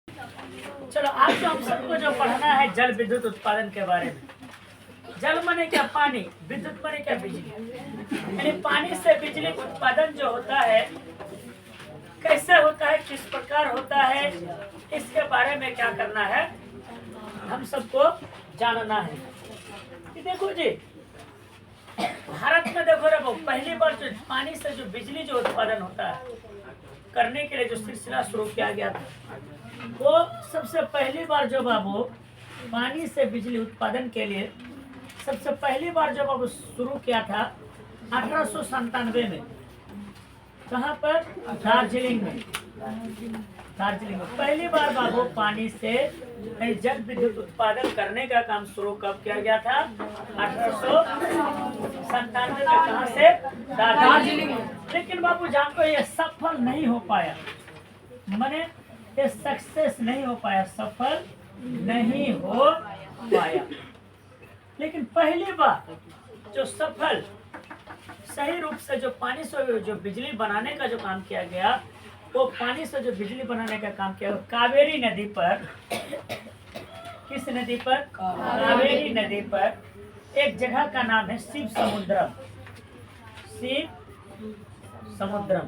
चलो आज जो हम सबको जो पढ़ना है जल विद्युत उत्पादन के बारे में। जल माने क्या? पानी। विद्युत माने क्या? बिजली। यानी पानी से बिजली उत्पादन जो होता है कैसे होता है, किस प्रकार होता है, इसके बारे में क्या करना है हम सबको जानना है। कि देखो जी, भारत में देखो रे बाबू, पहली बार जो पानी से जो बिजली जो उत्पादन होता है करने के लिए जो सिलसिला शुरू किया गया था, वो सबसे पहली बार जो बाबू पानी से बिजली उत्पादन के लिए सबसे पहली बार जो बाबू शुरू किया था 1897 में। कहाँ पर? दार्जिलिंग में। दार्जिलिंग में पहली बार बाबू पानी से जल विद्युत उत्पादन करने का काम शुरू कब किया गया था? 1897 में। कहाँ से? दार्जिलिंग। लेकिन बाबू जानते हो ये सफल नहीं हो पाया, माने ये सक्सेस नहीं हो पाया, सफल नहीं हो पाया। लेकिन पहली बार जो सफल सही रूप से जो पानी से जो बिजली बनाने का जो काम किया गया, वो पानी से जो बिजली बनाने का काम किया कावेरी नदी पर। किस नदी पर? कावेरी नदी पर एक जगह का नाम है शिव समुद्रम। शिव समुद्रम,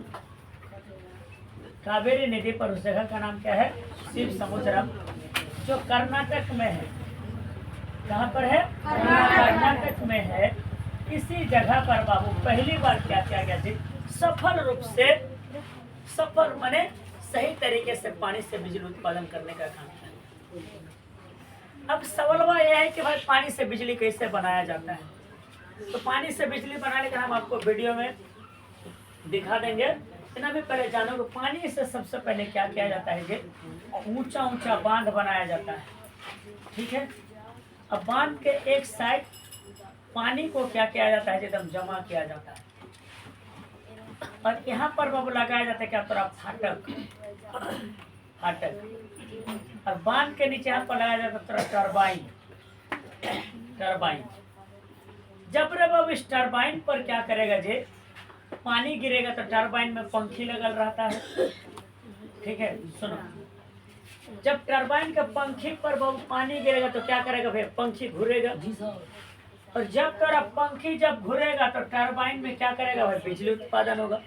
कावेरी नदी पर उस जगह का नाम क्या है? शिव समुद्रम, जो कर्नाटक में है। कहाँ पर है? कर्नाटक में है। इसी जगह पर बाबू पहली बार क्या किया गया जी? सफल रूप से, सफल माने सही तरीके से पानी से बिजली उत्पादन करने का काम किया। अब सवाल यह है कि भाई पानी से बिजली कैसे बनाया जाता है? तो पानी से बिजली बनाने का हम आपको वीडियो में दिखा देंगे। इतना भी पहले जानो कि पानी से सबसे पहले क्या किया जाता है जी? ऊंचा ऊंचा बांध बनाया जाता है, ठीक है। अब बांध के एक साइड पानी को क्या किया जाता है? एकदम जमा किया जाता है। और यहाँ पर बाबू लगाया जाता है क्या? थोड़ा फाटक। फाटक। और बांध के नीचे यहाँ पर लगाया जाता है थोड़ा टरबाइन। टरबाइन। जब रे बाबू इस टरबाइन पर क्या करेगा जी? पानी गिरेगा तो टरबाइन में पंखी लगल रहता है, ठीक है। सुनो, जब टरबाइन के पंखी पर बाबू पानी गिरेगा तो क्या करेगा भाई? पंखी घूरेगा। और जब तेरा पंखी जब घूरेगा तो टरबाइन में क्या करेगा भाई? बिजली उत्पादन होगा।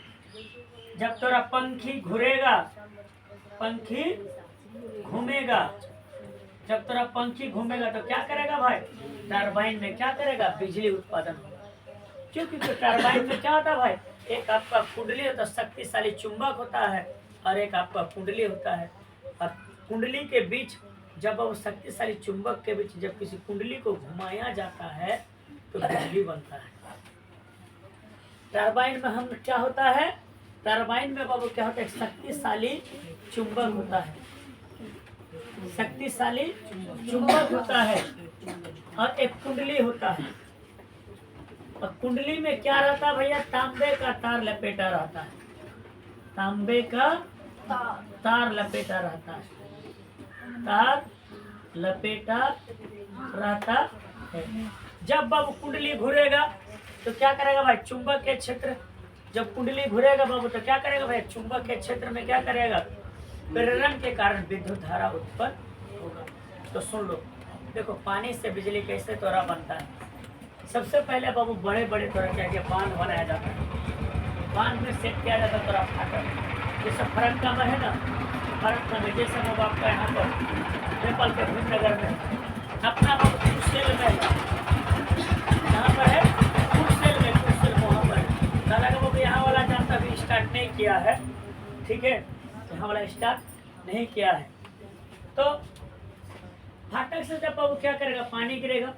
जब तेरा पंखी घूरेगा, पंखी घूमेगा, जब तेरा पंखी घूमेगा तो क्या करेगा भाई? टरबाइन में क्या करेगा? बिजली उत्पादन होगा। क्योंकि तो टरबाइन में क्या होता है भाई? एक आपका कुंडली होता है, शक्तिशाली चुंबक होता है, और एक आपका कुंडली होता है। और कुंडली के बीच जब वो शक्तिशाली चुंबक के बीच जब किसी कुंडली को घुमाया जाता है तो बिजली बनता है। टरबाइन में हम क्या होता है? टरबाइन में बाबू क्या होता है? शक्तिशाली चुंबक होता है, शक्तिशाली चुंबक होता है, और एक कुंडली होता है। और कुंडली में क्या रहता है भैया? तांबे का तार लपेटा रहता है। तांबे का तार लपेटा रहता है। तार लपेटा रहता है। जब बाबू कुंडली घूरेगा तो क्या करेगा भाई? चुंबक के क्षेत्र, जब कुंडली घूरेगा बाबू तो क्या करेगा भाई? चुंबक के क्षेत्र में क्या करेगा? प्रेरण के कारण विद्युत धारा उत्पन्न होगा। तो सुन लो, देखो पानी से बिजली कैसे त्वरा बनता है। सबसे पहले बाबू बड़े बड़े त्वरा क्या किया? बांध बनाया जाता है। बांध में सेट किया जाता है त्वरा फाटक। जैसे फरक्का में है ना, फरक्का में जैसे बाबू आपका यहाँ पर नेपाल के भीमनगर में अपना बाबू कुर्सेल में, यहाँ पर है कुर्सेल में, कुर्सेल वहाँ पर दादा का बाबू यहाँ वाला जानता अभी स्टार्ट नहीं किया है, ठीक है। यहाँ वाला स्टार्ट नहीं किया है। तो फाटक से जब बाबू क्या करेगा? पानी गिरेगा,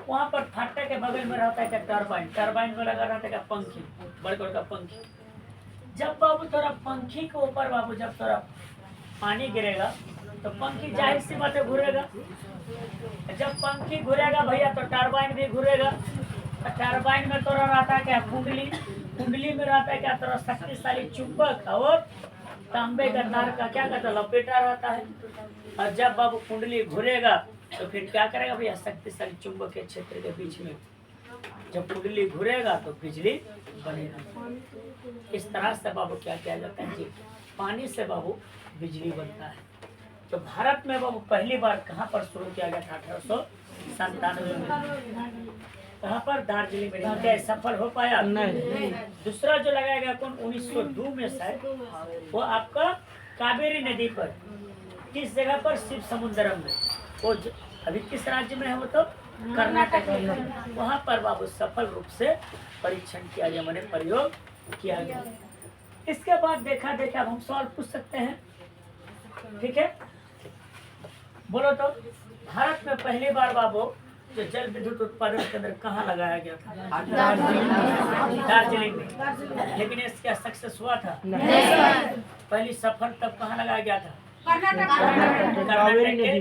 वहाँ पर फाटक के बगल में रहता है क्या? टरबाइन। टरबाइन में लगा रहता है क्या? पंखी, बड़े बड़े का पंखी। जब बाबू थोड़ा पंखी के ऊपर बाबू जब थोड़ा पानी गिरेगा तो पंखी जाहिर सी बात है घूरेगा। जब पंखी घूरेगा भैया तो टरबाइन भी घूरेगा। टरबाइन में थोड़ा रहता है क्या? कुंडली। कुंडली में रहता है क्या? थोड़ा शक्तिशाली चुंबक, और तांबे का तार का क्या कहता है? लपेटा रहता है। और जब बाबू कुंडली घूरेगा तो फिर क्या करेगा भैया? शक्तिशाली चुंबक के क्षेत्र के बीच में जब कुंडली घूरेगा तो बिजली बनेगा। इस तरह से बाबू क्या किया जाता है जी? पानी से बाबू बिजली बनता है। तो भारत में वो पहली बार कहाँ पर शुरू किया गया था? 1897 में। कहाँ पर? दार्जिलिंग में। क्या सफल हो पाया? नहीं। दूसरा जो लगाया गया कौन? 1902 में शायद, वो आपका कावेरी नदी पर। किस जगह पर? शिव समुद्रम में। वो अभी किस राज्य में है? वो तो कर्नाटक में है। वहाँ पर बाबू सफल रूप से परीक्षण किया गया, मैंने प्रयोग किया गया। इसके बाद देखा अब हम सवाल पूछ सकते हैं, ठीक है? बोलो तो भारत में पहली बार बाबू जो जल विद्युत उत्पादन केंद्र कहाँ लगाया गया था? दार्जिलिंग में। लेकिन इसका सक्सेस हुआ था? पहली सफल तब कहाँ लगाया गया था?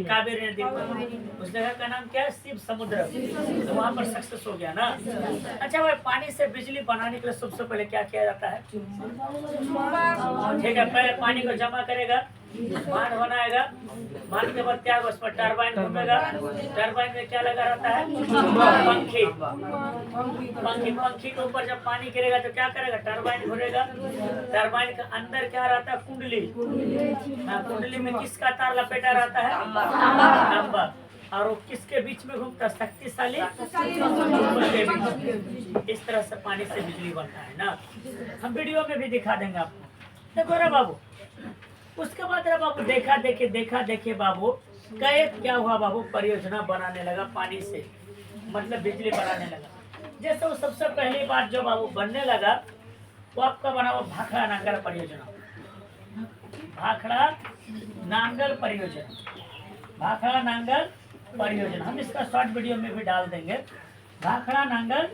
कावेरी नदी पर। उस जगह का नाम क्या है? शिव समुद्र। तो वहाँ पर सक्सेस हो गया ना। अच्छा भाई, पानी से बिजली बनाने के लिए सबसे पहले क्या किया जाता है? ठीक है, पहले पानी को जमा करेगा, बांध बनाएगा, बांध के बाद क्या होगा? उस पर टरबाइन घूमेगा। टरबाइन में क्या लगा रहता है? पंखी। पंखी के ऊपर जब पानी गिरेगा तो क्या करेगा? टरबाइन घूमेगा। टरबाइन के अंदर क्या रहता है? कुंडली। कुंडली में किसका तार लपेटा रहता है? तांबा। और वो किसके बीच में घूमता है? शक्तिशाली। इस तरह से पानी से बिजली बनता है ना। हम वीडियो में भी दिखा देंगे आपको। देखो रे बाबू, उसके बाद रे बाबू देखा देखे बाबू कई क्या हुआ बाबू? परियोजना बनाने लगा पानी से, मतलब बिजली बनाने लगा। जैसे वो सबसे पहली बात जो बाबू बनने लगा वो आपका बना वो भाखड़ा नांगल परियोजना। भाखड़ा नांगल परियोजना, भाखड़ा नांगल परियोजना। हम इसका शॉर्ट वीडियो में भी डाल देंगे। भाखड़ा नांगल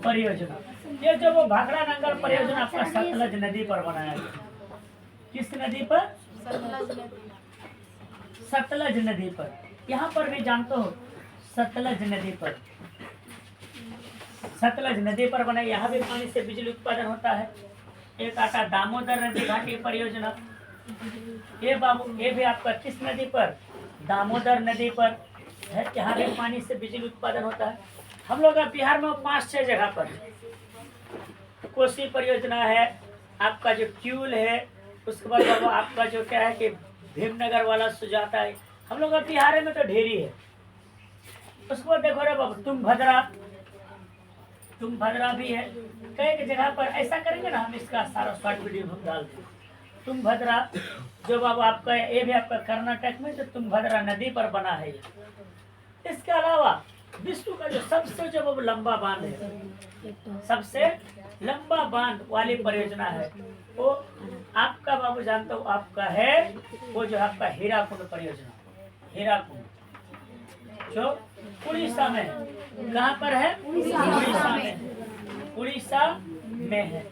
परियोजना, ये जो वो भाखड़ा नांगल परियोजना आपका सतलज नदी पर बनाया गया। किस नदी पर? सतलज नदी पर। यहाँ पर भी जानते हो सतलज नदी पर, सतलज नदी पर बना। यहाँ भी पानी से बिजली उत्पादन होता है। एक आता दामोदर नदी घाटी परियोजना। ये बाबू ये भी आपका किस नदी पर? दामोदर नदी पर है। यहाँ भी पानी से बिजली उत्पादन होता है। हम लोग बिहार में 5-6 जगह पर कोसी परियोजना है, आपका जो क्यूल है, उसके बाद बाबू आपका जो क्या है कि भीमनगर वाला सुजाता है। हम लोग बिहार में तो ढेरी है। उसके बाद देखो रे बाबू तुंगभद्रा भी है। कई जगह पर ऐसा करेंगे ना, हम इसका सारा शॉर्ट वीडियो हम डाल देंगे। तुंगभद्रा जो बाबू आपका ये भी आपका कर्नाटक में जो तुंगभद्रा नदी पर बना है। इसके अलावा विश्व का जो सबसे जो लंबा बांध है, सबसे लंबा बांध वाली परियोजना है वो आपका बाबू जानते हो आपका है वो जो आपका हीराकुंड परियोजना। हीराकुंड जो उड़ीसा में है। कहाँ पर है? उड़ीसा में। उड़ीसा में है।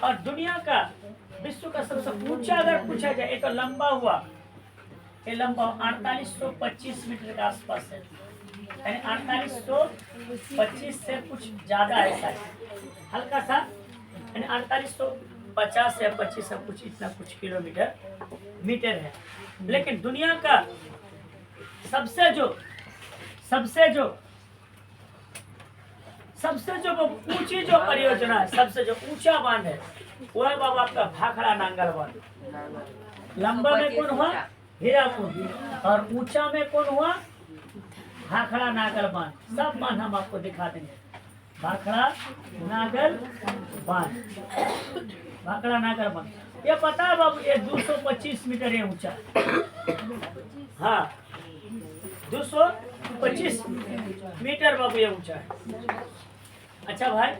और दुनिया का विश्व का सबसे ऊंचा अगर पूछा जाए, ये तो लंबा हुआ, ये लंबा 4825 मीटर के आसपास है। यानी 4825 से कुछ ज्यादा ऐसा है, हल्का सा, यानी 4850 या 25 से कुछ इतना कुछ मीटर है। लेकिन दुनिया का सबसे जो ऊंची जो परियोजना है, सबसे जो ऊंचा बांध है वो है बाबा आपका भाखड़ा नांगल बांध। लंबा में कौन हुआ? हीराकुंड। और ऊंचा में कौन हुआ? भाखड़ा नांगल बांध। सब बांध हम आपको दिखा देंगे। भाखड़ा नांगल बांध, भाखड़ा नांगल बांध। ये पता है बाबू, ये 225 मीटर है ऊंचा। हाँ, 225 मीटर बाबू ये ऊंचा है। अच्छा भाई,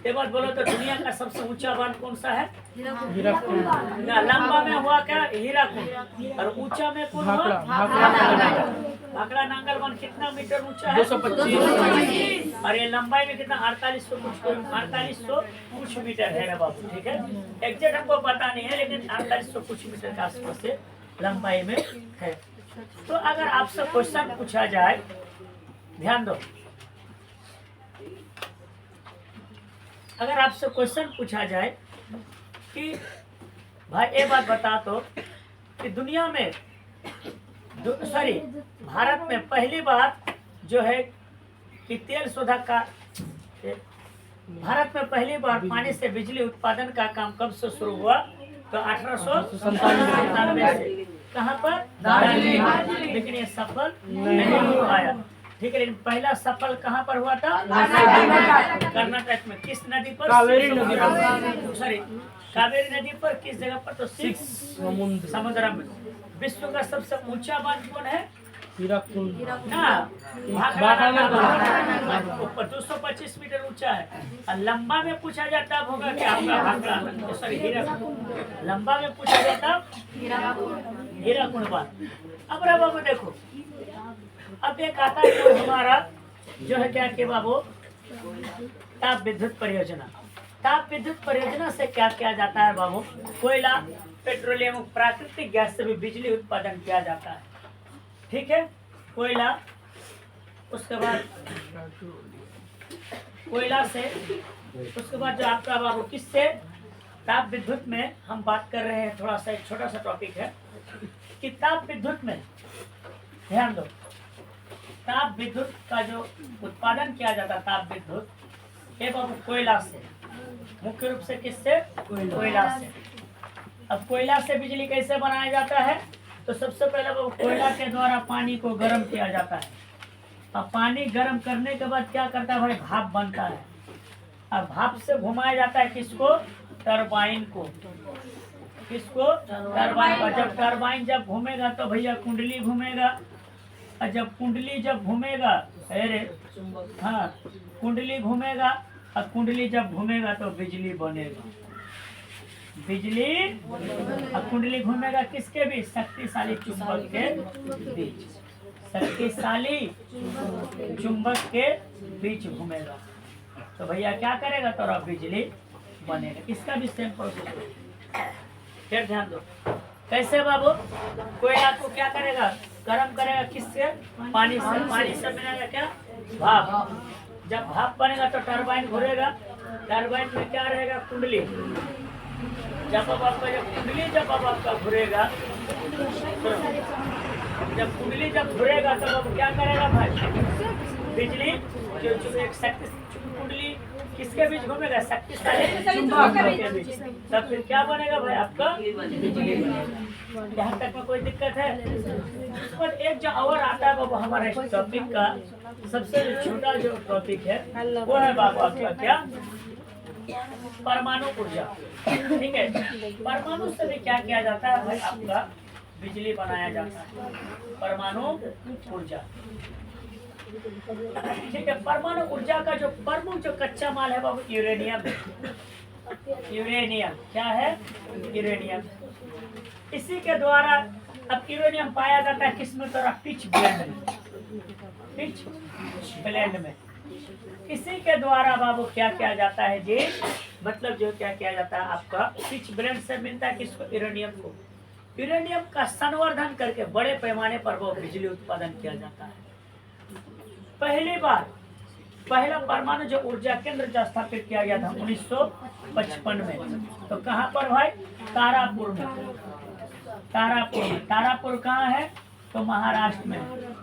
एक बात बोलो तो दुनिया का सबसे ऊंचा बांध कौन सा है? हीराकुंड। लंबा में हुआ क्या? हीराकुंड। और ऊंचा में कौन हुआ? भाखड़ा नांगल बांध कितना मीटर ऊंचा है? 225। और ये लंबाई में कितना? 4800 कुछ मीटर है बाबू। ठीक है, एग्जैक्ट हमको पता नहीं है, लेकिन 4800 कुछ मीटर के आसपास से लंबाई में है। तो अगर आपसे क्वेश्चन पूछा जाए, ध्यान दो, अगर आपसे क्वेश्चन पूछा जाए कि भाई ये बात बता तो कि दुनिया में भारत में पहली बार जो है कि तेल शोधक का, भारत में पहली बार पानी से बिजली उत्पादन का काम कब से शुरू हुआ? तो 1897 से। कहाँ पर? दार्जिलिंग। लेकिन ये सफल नहीं हो पाया। ठीक है, लेकिन पहला सफल कहाँ पर हुआ था? कर्नाटक में। किस नदी पर? कावेरी नदी पर। सॉरी, कावेरी नदी पर। किस जगह पर? तो सिक्स समुद्र में। विश्व का सबसे ऊंचा बांध कौन है? हीराकुंड ना, ऊपर 225 मीटर ऊंचा है। और लंबा में पूछा जाता होगा कि आपका भाखड़ा, सॉरी हीराकुंड। लंबा में पूछा जाता हीराकुंड बांध। अब रे बाबू देखो, अब एक आता है जो हमारा जो है क्या के बाबू, ताप विद्युत परियोजना। ताप विद्युत परियोजना से क्या किया जाता है बाबू? कोयला, पेट्रोलियम, प्राकृतिक गैस से भी बिजली उत्पादन किया जाता है। ठीक है, कोयला, उसके बाद कोयला से, उसके बाद जो आपका बाबू किससे? ताप विद्युत में हम बात कर रहे हैं। थोड़ा सा एक छोटा सा टॉपिक है कि ताप विद्युत में ध्यान दो, ताप विद्युत का जो उत्पादन किया जाता है, ताप विद्युत ये बाबू कोयला से, मुख्य रूप से किससे? कोयला से। अब कोयला से बिजली कैसे बनाया जाता है? तो सबसे पहले वो कोयला के द्वारा पानी को गर्म किया जाता है। अब पानी गर्म करने के बाद क्या करता है भाई? भाप बनता है। अब भाप से घुमाया जाता है किसको? टरबाइन को। किसको? टरबाइन को। जब टरबाइन जब घूमेगा तो भैया कुंडली घूमेगा, और जब कुंडली जब घूमेगा, अरे हाँ, कुंडली घूमेगा, और कुंडली जब घूमेगा तो बिजली बनेगा। बिजली और कुंडली घूमेगा किसके बीच? शक्तिशाली चुंबक के बीच। शक्तिशाली चुंबक के बीच घूमेगा तो भैया क्या करेगा? तो बिजली बनेगा। इसका भी सेम प्रोसेस है। फिर ध्यान दो कैसे बाबू? कोयला को क्या करेगा? गर्म करेगा किससे? पानी से। पानी से बनेगा क्या? भाप। जब भाप बनेगा तो टरबाइन घूरेगा। टरबाइन में क्या रहेगा? कुंडली। जब अब आपका जब अब आपका घूरेगा, जब कुंडली जब घूरेगा तब अब क्या करेगा भाई? बिजली जो एक शक्ति कुंडली किसके बीच घूमेगा? शक्तिशाली चुंबक के बीच। तब फिर क्या बनेगा भाई? आपका बिजली बनेगा। यहाँ तक में कोई दिक्कत है? पर एक जो और आता है बाबू हमारे इस टॉपिक का सबसे छोटा जो टॉपिक है वो है बाबू आपका क्या? परमाणु ऊर्जा। ठीक है, परमाणु से भी क्या किया जाता है भाई? आपका बिजली बनाया जाता है। परमाणु ऊर्जा। ठीक है, परमाणु ऊर्जा का जो प्रमुख जो कच्चा माल है बाबू यूरेनियम है। यूरेनियम क्या है? यूरेनियम। इसी के द्वारा अब यूरेनियम पाया जाता है किसमें? तो पिच ब्लेंड में। पिच ब्लेंड में इसी के द्वारा बाबू क्या किया जाता है जी? मतलब जो क्या किया जाता है आपका पिच ब्लेंड से मिलता है किसको? यूरेनियम को। यूरेनियम का संवर्धन करके बड़े पैमाने पर वो बिजली उत्पादन किया जाता है। पहली बार पहला परमाणु जो ऊर्जा केंद्र जो स्थापित किया गया था 1955 में। तो कहाँ पर भाई? तारापुर में। तारापुर में। तारापुर कहाँ है? तो महाराष्ट्र में।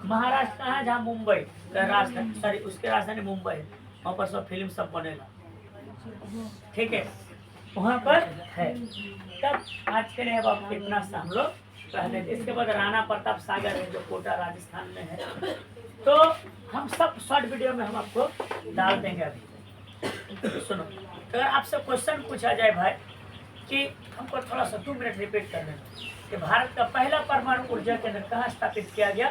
महाराष्ट्र कहाँ है? जहाँ मुंबई राजधानी, सॉरी उसके राजधानी मुंबई है। वहाँ पर सब फिल्म सब बनेगा। ठीक है, वहाँ पर है। तब आज के लिए अब इतना सा हम लोग पहले। इसके बाद राणा प्रताप सागर है जो कोटा राजस्थान में है। तो हम सब शॉर्ट वीडियो में हम आपको डाल देंगे। अभी सुनो, अगर आपसे क्वेश्चन पूछा जाए भाई कि हमको थोड़ा सा 2 मिनट रिपीट कर देना कि भारत का पहला परमाणु ऊर्जा केंद्र कहाँ स्थापित किया गया?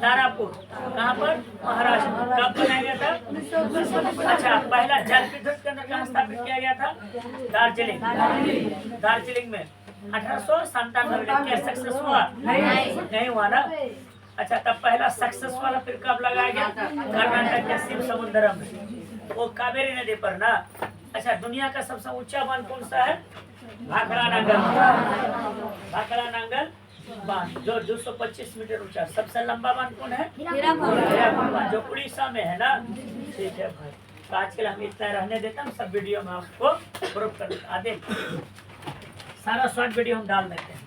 तारापुर। कहाँ पर? महाराष्ट्र। कब बनाया गया था? अच्छा, पहला जल विद्युत केंद्र कहाँ स्थापित किया गया था? दार्जिलिंग। दार्जिलिंग में 1897 में। क्या सक्सेस हुआ? नहीं हुआ ना? अच्छा, तब पहला सक्सेस वाला फिर कब लगाया गया? कर्नाटक के शिव समुद्रम में, वो कावेरी नदी पर ना। अच्छा, दुनिया का सबसे ऊंचा बांध कौन सा है? भाखड़ा नांगल। भाखड़ा नांगल बांध जो 225 मीटर ऊंचा। सबसे लंबा बांध कौन है? हीराकुंड बांध जो उड़ीसा में है ना। ठीक है भाई, तो आज के लिए हम इतना रहने देते हैं। सब वीडियो में आपको प्रूफ कर आधे सारा शॉर्ट वीडियो हम डाल देते हैं।